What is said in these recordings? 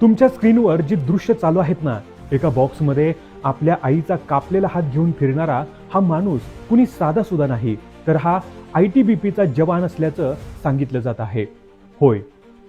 तुमच्या स्क्रीनवर जी दृश्य चालू आहेत ना, एका बॉक्समध्ये आपल्या आईचा कापलेला हात घेऊन फिरणारा हा माणूस कुणी साधा सुद्धा नाही, तर हा ITBPचा जवान असल्याचं सांगितलं जात आहे. होय,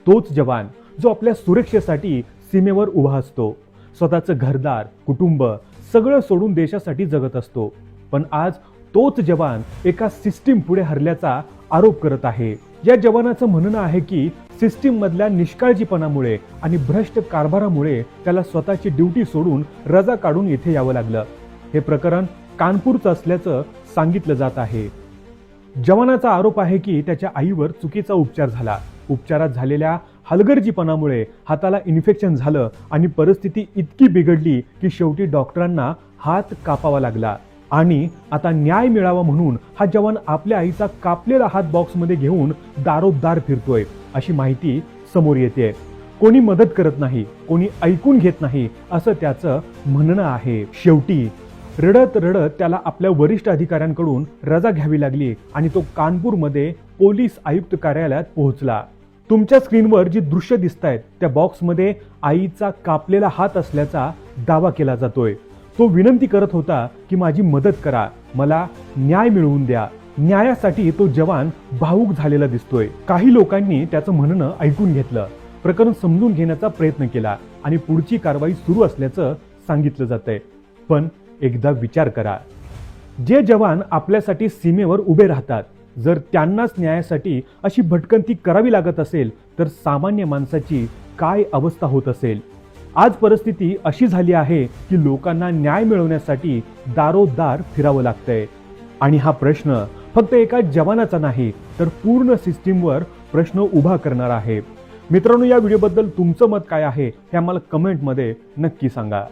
तोच जवान जो आपल्या सुरक्षेसाठी सीमेवर उभा असतो, स्वतःचं घरदार, कुटुंब सगळं सोडून देशासाठी जगत असतो. पण आज तोच जवान एका सिस्टीम पुढे हरल्याचा आरोप करत आहे. या जवानाचं म्हणणं आहे की सिस्टीम मधल्या निष्काळजीपणामुळे आणि भ्रष्ट कारभारामुळे त्याला स्वतःची ड्युटी सोडून रजा काढून इथे यावं लागलं. हे प्रकरण कानपूरचं असल्याचं सांगितलं जात आहे. जवानाचा आरोप आहे की त्याच्या आईवर चुकीचा उपचार झाला. उपचारात झालेल्या हलगर्जीपणामुळे हाताला इन्फेक्शन झालं आणि परिस्थिती इतकी बिघडली की शेवटी डॉक्टरांना हात कापावा लागला. आणि आता न्याय मिळावा म्हणून हा जवान आपल्या आईचा कापलेला हात बॉक्समध्ये घेऊन दारोदार फिरतोय, अशी माहिती समोर येते. कोणी मदत करत नाही, कोणी ऐकून घेत नाही, असं त्याचं म्हणणं आहे. शेवटी रडत रडत त्याला आपल्या वरिष्ठ अधिकाऱ्यांकडून रजा घ्यावी लागली आणि तो कानपूरमध्ये पोलीस आयुक्त कार्यालयात पोहोचला. तुमच्या स्क्रीनवर जी दृश्य दिसतायत त्या बॉक्समध्ये आईचा कापलेला हात असल्याचा दावा केला जातोय. तो विनंती करत होता की माझी मदत करा, मला न्याय मिळवून द्या. न्यायासाठी तो जवान भावूक झालेला दिसतोय. काही लोकांनी त्याचं म्हणणं ऐकून घेतलं, प्रकरण समजून घेण्याचा प्रयत्न केला आणि पुढची कारवाई सुरू असल्याचं सांगितलं जातंय. पण एकदा विचार करा, जे जवान आपल्यासाठी सीमेवर उभे राहतात, जर त्यांनाच न्यायासाठी अशी भटकंती करावी लागत असेल तर सामान्य माणसाची काय अवस्था होत असेल. आज परिस्थिती अशी झाली आहे की लोकांना न्याय मिळवण्यासाठी दारोदार फिरावं लागतंय. आणि हा प्रश्न फक्त एका जवानाचा नाही, तर पूर्ण सिस्टीमवर प्रश्न उभा करणार आहे. मित्रांनो, या व्हिडिओबद्दल तुमचं मत काय आहे हे आम्हाला कमेंटमध्ये नक्की सांगा.